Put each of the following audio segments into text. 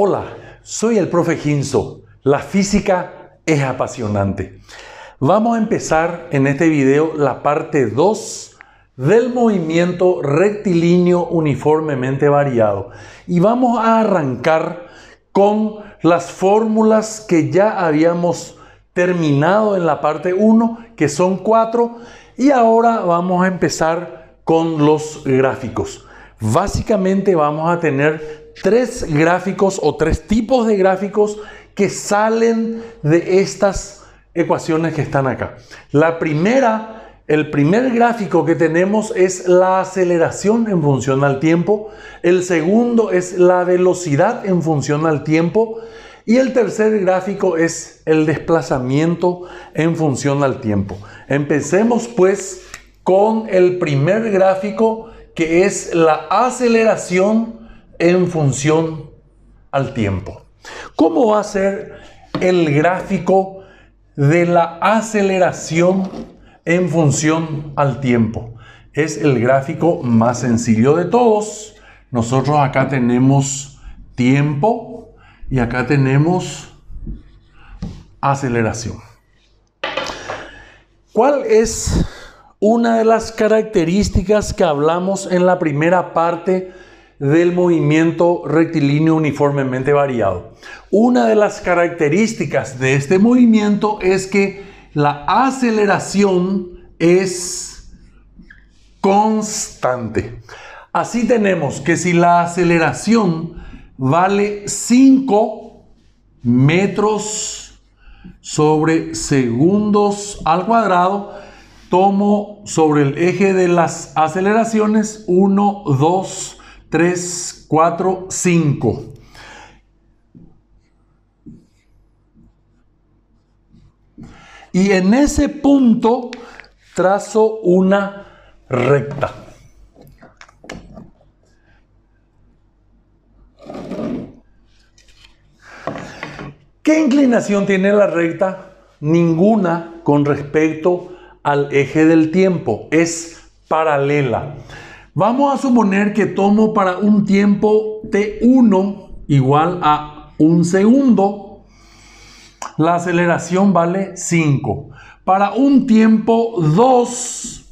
Hola, soy el profe Ginzo. La física es apasionante. Vamos a empezar en este video la parte 2 del movimiento rectilíneo uniformemente variado. Y vamos a arrancar con las fórmulas que ya habíamos terminado en la parte 1, que son 4. Y ahora vamos a empezar con los gráficos. Básicamente vamos a tener 3 gráficos o 3 tipos de gráficos que salen de estas ecuaciones que están acá. El primer gráfico que tenemos es la aceleración en función al tiempo. El segundo es la velocidad en función al tiempo. Y el tercer gráfico es el desplazamiento en función al tiempo. Empecemos pues con el primer gráfico, que es la aceleración en función al tiempo. ¿Cómo va a ser el gráfico de la aceleración en función al tiempo? Es el gráfico más sencillo de todos. Nosotros acá tenemos tiempo y acá tenemos aceleración. ¿Cuál es una de las características que hablamos en la primera parte del movimiento rectilíneo uniformemente variado? Una de las características de este movimiento es que la aceleración es constante. Así tenemos que si la aceleración vale 5 metros sobre segundos al cuadrado, tomo sobre el eje de las aceleraciones 1, 2, 3, 4, 5. Y en ese punto trazo una recta. ¿Qué inclinación tiene la recta? Ninguna con respecto al eje del tiempo. Es paralela. Vamos a suponer que tomo para un tiempo t1 igual a 1 segundo. La aceleración vale 5. Para un tiempo 2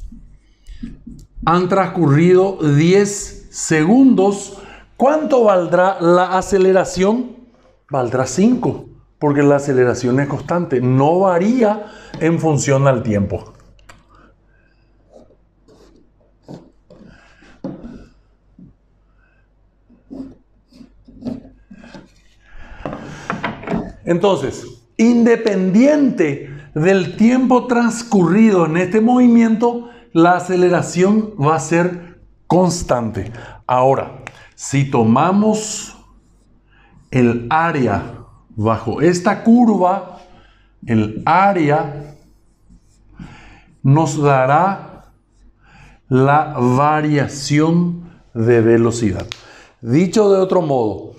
han transcurrido 10 segundos. ¿Cuánto valdrá la aceleración? Valdrá 5, porque la aceleración es constante, no varía en función al tiempo. Entonces, independiente del tiempo transcurrido en este movimiento, la aceleración va a ser constante. Ahora, si tomamos el área bajo esta curva, el área nos dará la variación de velocidad. Dicho de otro modo,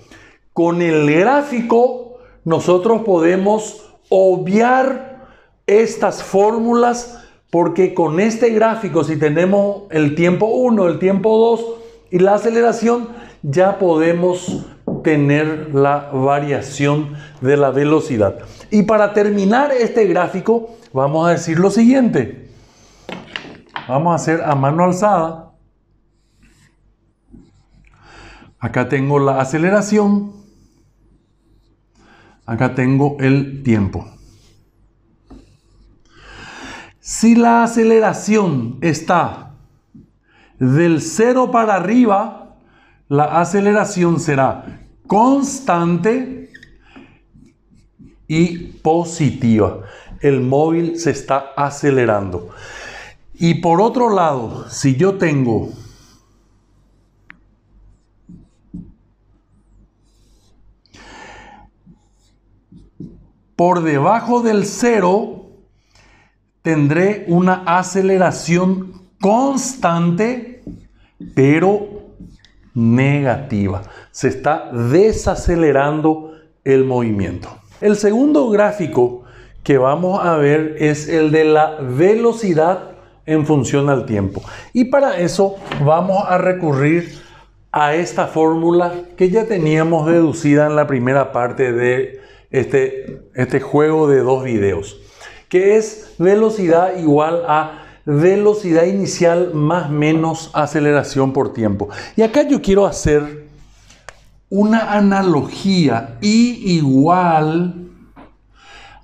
con el gráfico nosotros podemos obviar estas fórmulas, porque con este gráfico, si tenemos el tiempo 1, el tiempo 2 y la aceleración, ya podemos tener la variación de la velocidad. Y para terminar este gráfico, vamos a decir lo siguiente. Vamos a hacer a mano alzada. Acá tengo la aceleración. Acá tengo el tiempo. Si la aceleración está del 0 para arriba, la aceleración será constante y positiva. El móvil se está acelerando. Y por otro lado, si yo tengo por debajo del 0, tendré una aceleración constante, pero negativa. Se está desacelerando el movimiento. El segundo gráfico que vamos a ver es el de la velocidad en función al tiempo. Y para eso vamos a recurrir a esta fórmula que ya teníamos deducida en la primera parte de este juego de dos videos, que es velocidad igual a velocidad inicial más menos aceleración por tiempo. Y acá yo quiero hacer una analogía. I igual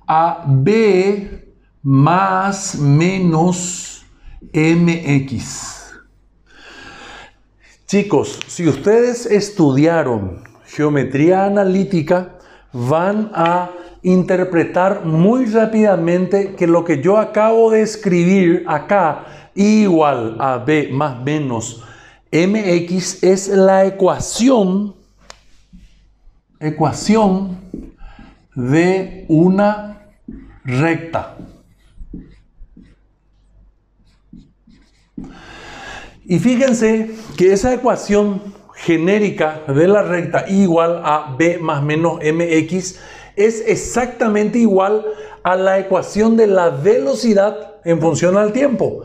a B más menos mx. Chicos, si ustedes estudiaron geometría analítica, van a interpretar muy rápidamente que lo que yo acabo de escribir acá, I igual a B más menos mx, es la ecuación de una recta. Y fíjense que esa ecuación genérica de la recta I igual a B más menos mx es exactamente igual a la ecuación de la velocidad en función al tiempo.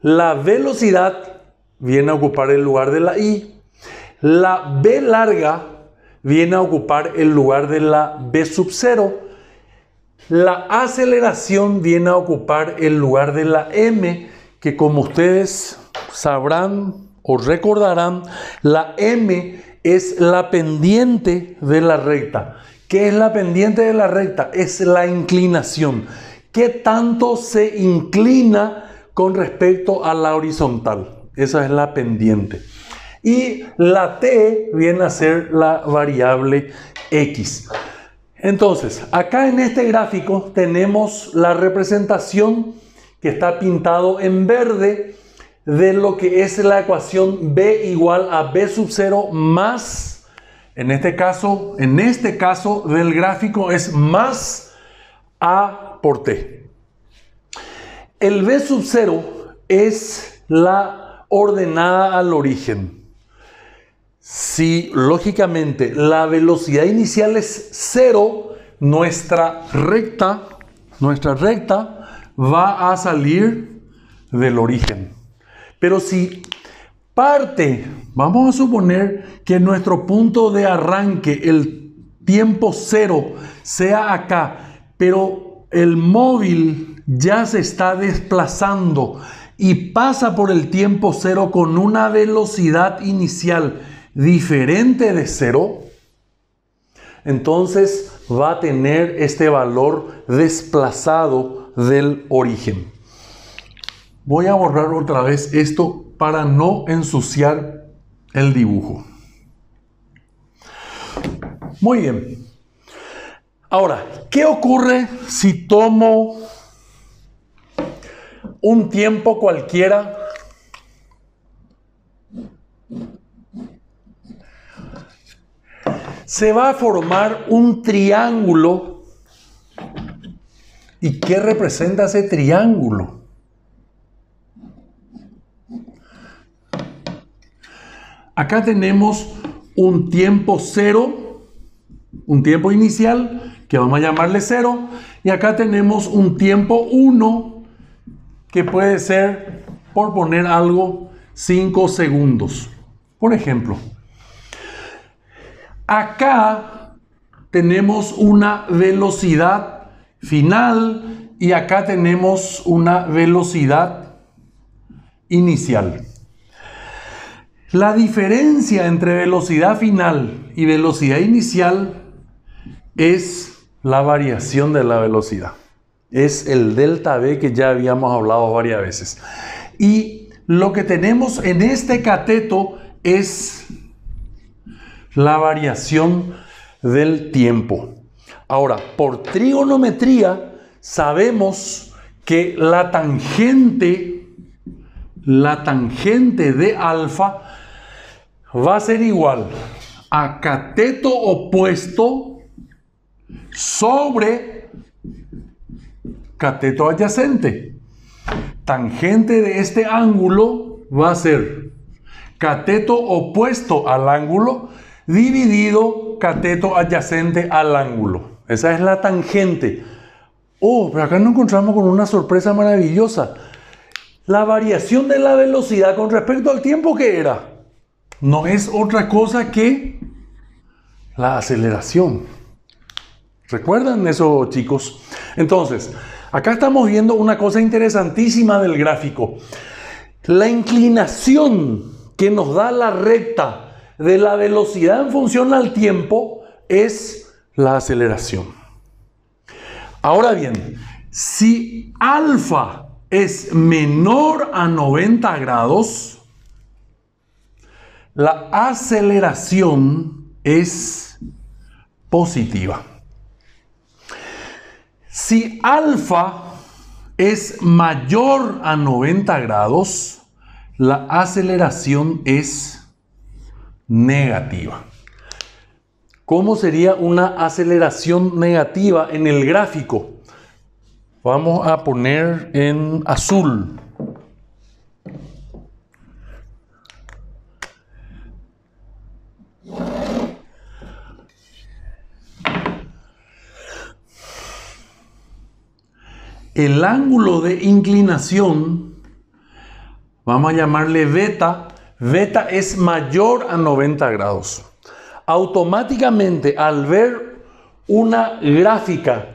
La velocidad viene a ocupar el lugar de la I. La B larga viene a ocupar el lugar de la B sub 0. La aceleración viene a ocupar el lugar de la M, que como ustedes sabrán o recordarán, la M es la pendiente de la recta. ¿Qué es la pendiente de la recta? Es la inclinación. ¿Qué tanto se inclina con respecto a la horizontal? Esa es la pendiente. Y la T viene a ser la variable X. Entonces, acá en este gráfico tenemos la representación que está pintado en verde de lo que es la ecuación B igual a B sub 0 más, en este caso del gráfico es más A por T. El B sub 0 es la ordenada al origen. Si lógicamente la velocidad inicial es 0, nuestra recta va a salir del origen. Pero si parte, vamos a suponer que nuestro punto de arranque, el tiempo 0, sea acá, pero el móvil ya se está desplazando y pasa por el tiempo 0 con una velocidad inicial diferente de 0, entonces va a tener este valor desplazado del origen. Voy a borrar otra vez esto para no ensuciar el dibujo. Muy bien. Ahora, ¿qué ocurre si tomo un tiempo cualquiera? Se va a formar un triángulo. ¿Y qué representa ese triángulo? Acá tenemos un tiempo 0, un tiempo inicial, que vamos a llamarle 0, y acá tenemos un tiempo 1, que puede ser, por poner algo, 5 segundos. Por ejemplo, acá tenemos una velocidad final y acá tenemos una velocidad inicial. La diferencia entre velocidad final y velocidad inicial es la variación de la velocidad. Es el delta V que ya habíamos hablado varias veces. Y lo que tenemos en este cateto es la variación del tiempo. Ahora, por trigonometría sabemos que la tangente de alfa va a ser igual a cateto opuesto sobre cateto adyacente. Tangente de este ángulo va a ser cateto opuesto al ángulo dividido cateto adyacente al ángulo. Esa es la tangente. Oh, pero acá nos encontramos con una sorpresa maravillosa. La variación de la velocidad con respecto al tiempo, ¿qué era? no es otra cosa que la aceleración. ¿Recuerdan eso, chicos? Entonces, acá estamos viendo una cosa interesantísima del gráfico. La inclinación que nos da la recta de la velocidad en función al tiempo es la aceleración. Ahora bien, si alfa es menor a 90 grados, la aceleración es positiva. Si alfa es mayor a 90 grados, la aceleración es negativa. ¿Cómo sería una aceleración negativa en el gráfico? Vamos a poner en azul. El ángulo de inclinación, vamos a llamarle beta. Beta es mayor a 90 grados. Automáticamente, al ver una gráfica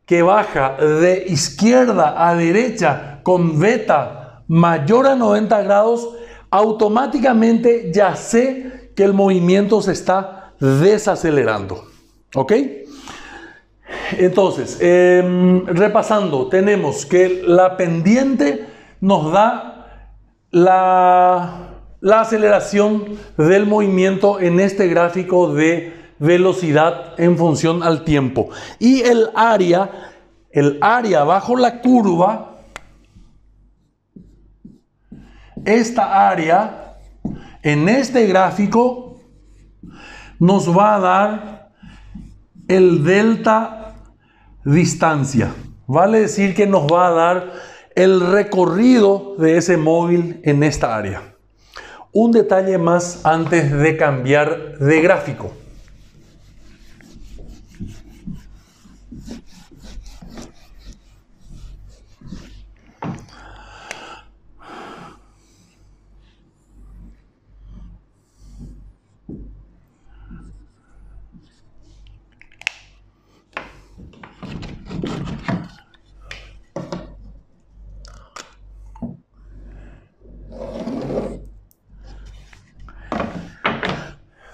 que baja de izquierda a derecha con beta mayor a 90 grados, automáticamente ya sé que el movimiento se está desacelerando. ¿Ok? Entonces, repasando, tenemos que la pendiente nos da la aceleración del movimiento en este gráfico de velocidad en función al tiempo. Y el área bajo la curva, esta área en este gráfico nos va a dar el delta distancia. Vale decir que nos va a dar el recorrido de ese móvil en esta área. Un detalle más antes de cambiar de gráfico.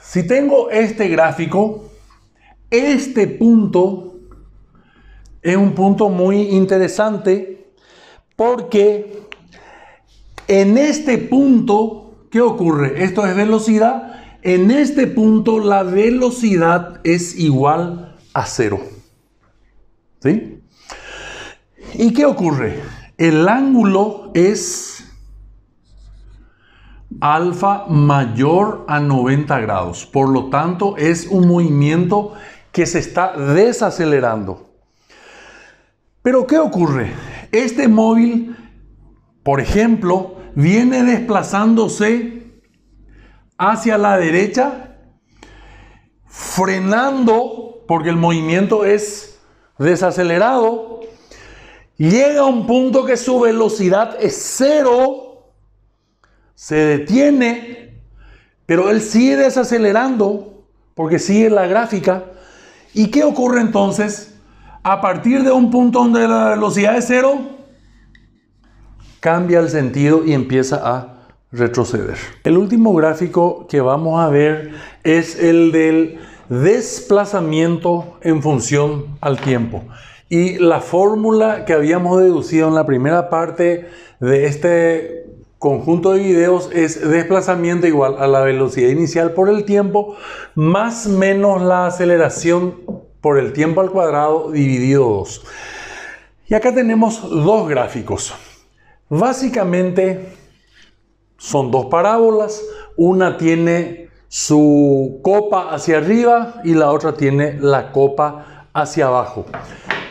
Si tengo este gráfico, este punto es un punto muy interesante porque en este punto, ¿qué ocurre? Esto es velocidad. En este punto la velocidad es igual a 0. ¿Sí? ¿Y qué ocurre? El ángulo es alfa mayor a 90 grados. Por lo tanto, es un movimiento que se está desacelerando. Pero ¿qué ocurre? Este móvil, por ejemplo, viene desplazándose hacia la derecha, frenando porque el movimiento es desacelerado. Llega a un punto que su velocidad es 0. Se detiene, pero él sigue desacelerando porque sigue la gráfica. ¿Y qué ocurre entonces? A partir de un punto donde la velocidad es 0, cambia el sentido y empieza a retroceder. El último gráfico que vamos a ver es el del desplazamiento en función al tiempo. Y la fórmula que habíamos deducido en la primera parte de este conjunto de videos es desplazamiento igual a la velocidad inicial por el tiempo más menos la aceleración por el tiempo al cuadrado dividido 2. Y acá tenemos dos gráficos. Básicamente son dos parábolas. Una tiene su copa hacia arriba y la otra tiene la copa hacia abajo.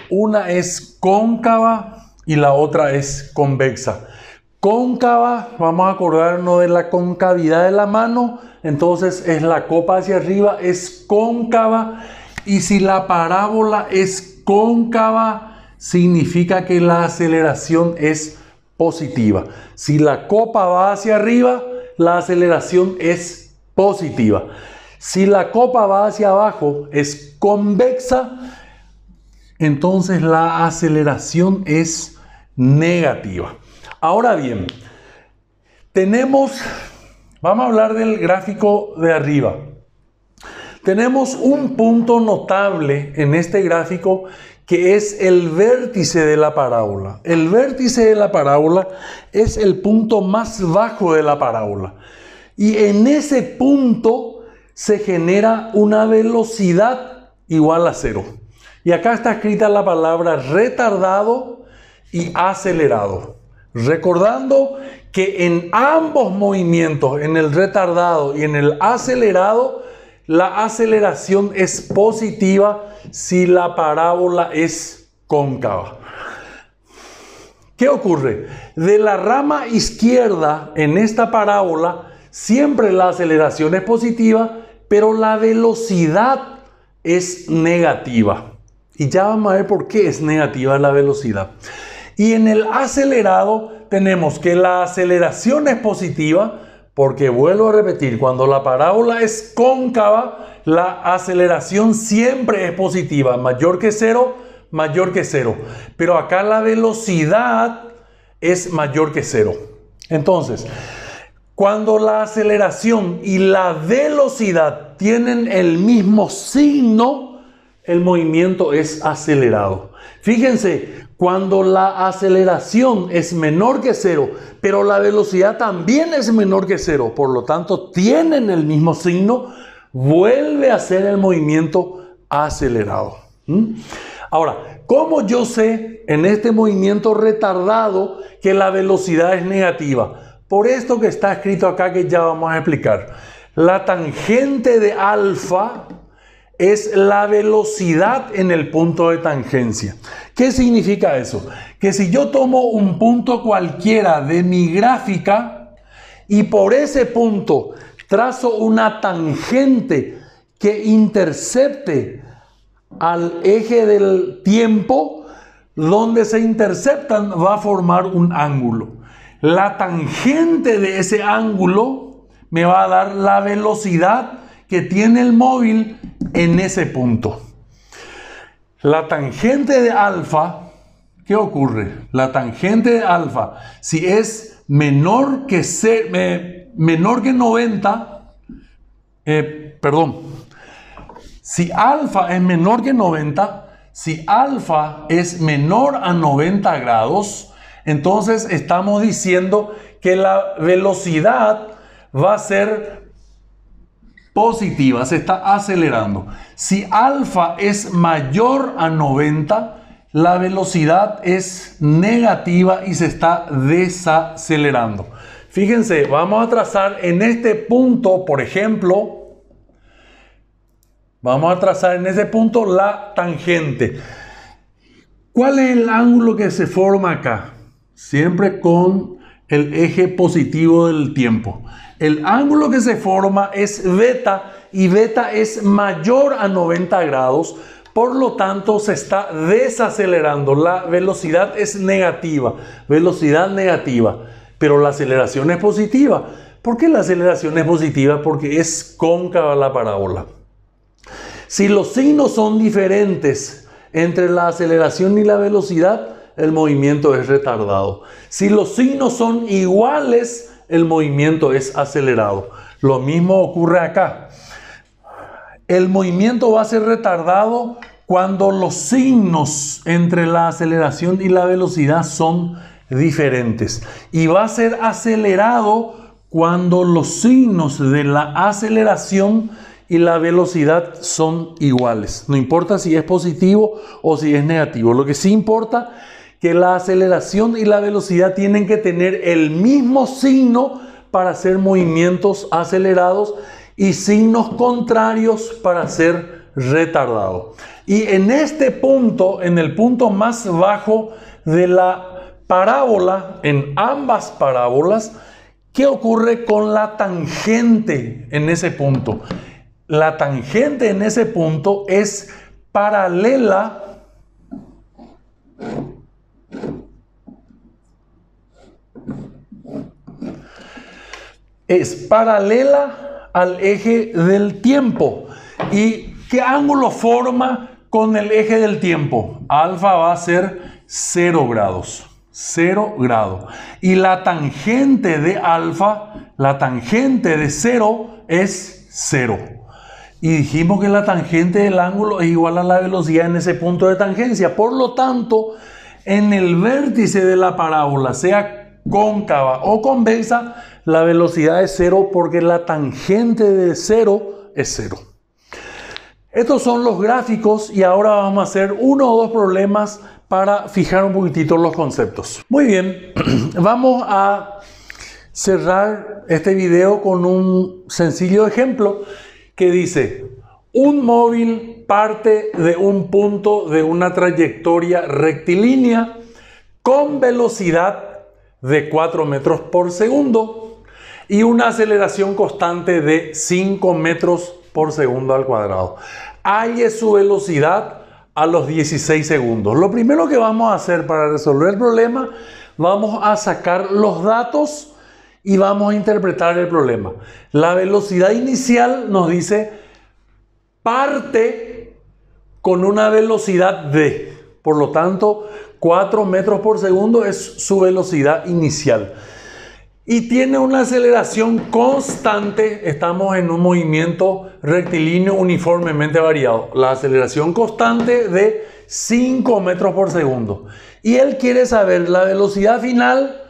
Una es cóncava y la otra es convexa. Cóncava, vamos a acordarnos de la concavidad de la mano, entonces es la copa hacia arriba, es cóncava, y si la parábola es cóncava, significa que la aceleración es positiva. Si la copa va hacia arriba, la aceleración es positiva. Si la copa va hacia abajo, es convexa, entonces la aceleración es negativa. Ahora bien, vamos a hablar del gráfico de arriba. Tenemos un punto notable en este gráfico que es el vértice de la parábola. El vértice de la parábola es el punto más bajo de la parábola. Y en ese punto se genera una velocidad igual a 0. Y acá está escrita la palabra retardado y acelerado. Recordando que en ambos movimientos, en el retardado y en el acelerado, la aceleración es positiva si la parábola es cóncava. ¿Qué ocurre? De la rama izquierda en esta parábola, siempre la aceleración es positiva, pero la velocidad es negativa. Y ya vamos a ver por qué es negativa la velocidad. Y en el acelerado tenemos que la aceleración es positiva, porque vuelvo a repetir, cuando la parábola es cóncava, la aceleración siempre es positiva, mayor que 0, mayor que 0. Pero acá la velocidad es mayor que 0. Entonces, cuando la aceleración y la velocidad tienen el mismo signo, el movimiento es acelerado. Fíjense, cuando la aceleración es menor que 0, pero la velocidad también es menor que 0, por lo tanto tienen el mismo signo, vuelve a ser el movimiento acelerado. Ahora, ¿cómo yo sé en este movimiento retardado que la velocidad es negativa? Por esto que está escrito acá que ya vamos a explicar. La tangente de alfa es la velocidad en el punto de tangencia. ¿Qué significa eso? Que si yo tomo un punto cualquiera de mi gráfica y por ese punto trazo una tangente que intercepte al eje del tiempo, donde se interceptan va a formar un ángulo. La tangente de ese ángulo me va a dar la velocidad que tiene el móvil en ese punto. La tangente de alfa, ¿qué ocurre? La tangente de alfa, si es menor que 90, si alfa es menor que 90, si alfa es menor a 90 grados, entonces estamos diciendo que la velocidad va a ser positiva, se está acelerando. Si alfa es mayor a 90, la velocidad es negativa y se está desacelerando. Fíjense, vamos a trazar en este punto, por ejemplo, vamos a trazar en ese punto la tangente. ¿Cuál es el ángulo que se forma acá? Siempre con el eje positivo del tiempo. El ángulo que se forma es beta y beta es mayor a 90 grados. Por lo tanto, se está desacelerando. La velocidad es negativa. Velocidad negativa. Pero la aceleración es positiva. ¿Por qué la aceleración es positiva? Porque es cóncava la parábola. Si los signos son diferentes entre la aceleración y la velocidad, el movimiento es retardado. Si los signos son iguales, el movimiento es acelerado. Lo mismo ocurre acá. El movimiento va a ser retardado cuando los signos entre la aceleración y la velocidad son diferentes. Y va a ser acelerado cuando los signos de la aceleración y la velocidad son iguales. No importa si es positivo o si es negativo. Lo que sí importa que la aceleración y la velocidad tienen que tener el mismo signo para hacer movimientos acelerados y signos contrarios para ser retardados. Y en este punto, en el punto más bajo de la parábola, en ambas parábolas, ¿qué ocurre con la tangente en ese punto? La tangente en ese punto es paralela al eje del tiempo. ¿Y qué ángulo forma con el eje del tiempo? Alfa va a ser 0 grados. 0 grados. Y la tangente de alfa, la tangente de 0 es 0. Y dijimos que la tangente del ángulo es igual a la velocidad en ese punto de tangencia. Por lo tanto, en el vértice de la parábola, sea cóncava o convexa, la velocidad es 0 porque la tangente de 0 es 0. Estos son los gráficos y ahora vamos a hacer uno o dos problemas para fijar un poquitito los conceptos. Muy bien, vamos a cerrar este video con un sencillo ejemplo que dice: un móvil parte de un punto de una trayectoria rectilínea con velocidad de 4 metros por segundo y una aceleración constante de 5 metros por segundo al cuadrado. Halle su velocidad a los 16 segundos. Lo primero que vamos a hacer para resolver el problema, vamos a sacar los datos y vamos a interpretar el problema. La velocidad inicial nos dice parte con una velocidad de, por lo tanto, 4 metros por segundo es su velocidad inicial. Y tiene una aceleración constante, estamos en un movimiento rectilíneo uniformemente variado. La aceleración constante de 5 metros por segundo. Y él quiere saber la velocidad final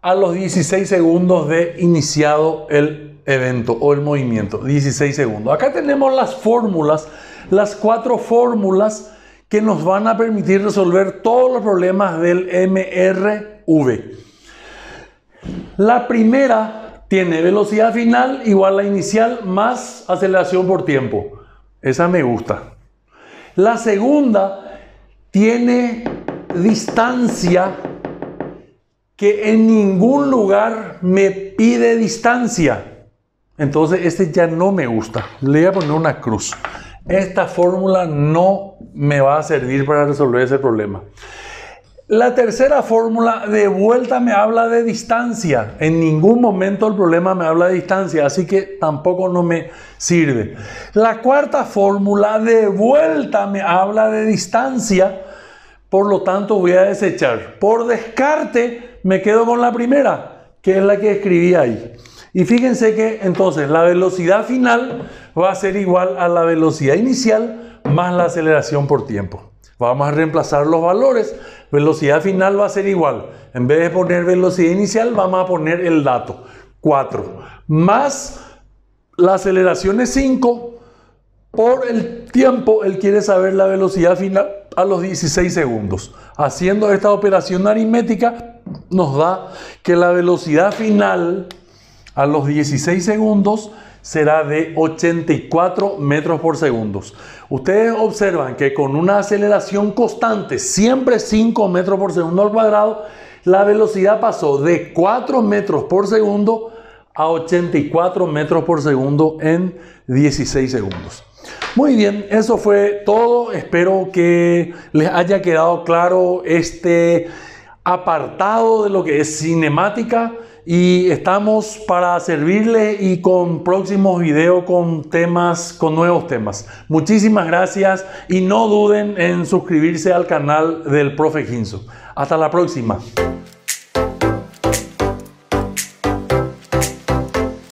a los 16 segundos de iniciado el evento o el movimiento. 16 segundos. Acá tenemos las fórmulas, las 4 fórmulas que nos van a permitir resolver todos los problemas del MRV. La primera tiene velocidad final igual a la inicial más aceleración por tiempo. Esa me gusta. La segunda tiene distancia que en ningún lugar me pide distancia. Entonces este ya no me gusta. Le voy a poner una cruz. Esta fórmula no me va a servir para resolver ese problema. La tercera fórmula de vuelta me habla de distancia. En ningún momento el problema me habla de distancia, así que tampoco no me sirve. La cuarta fórmula de vuelta me habla de distancia, por lo tanto voy a desechar. Por descarte me quedo con la primera, que es la que escribí ahí. Y fíjense que entonces la velocidad final va a ser igual a la velocidad inicial más la aceleración por tiempo. Vamos a reemplazar los valores. Velocidad final va a ser igual. En vez de poner velocidad inicial, vamos a poner el dato 4. Más la aceleración es 5. Por el tiempo, él quiere saber la velocidad final a los 16 segundos. Haciendo esta operación aritmética, nos da que la velocidad final a los 16 segundos será de 84 metros por segundo. Ustedes observan que con una aceleración constante, siempre 5 metros por segundo al cuadrado, la velocidad pasó de 4 metros por segundo a 84 metros por segundo en 16 segundos. Muy bien, eso fue todo. Espero que les haya quedado claro este apartado de lo que es cinemática. Y estamos para servirles y con próximos videos con nuevos temas. Muchísimas gracias y no duden en suscribirse al canal del Profe Ginso. Hasta la próxima.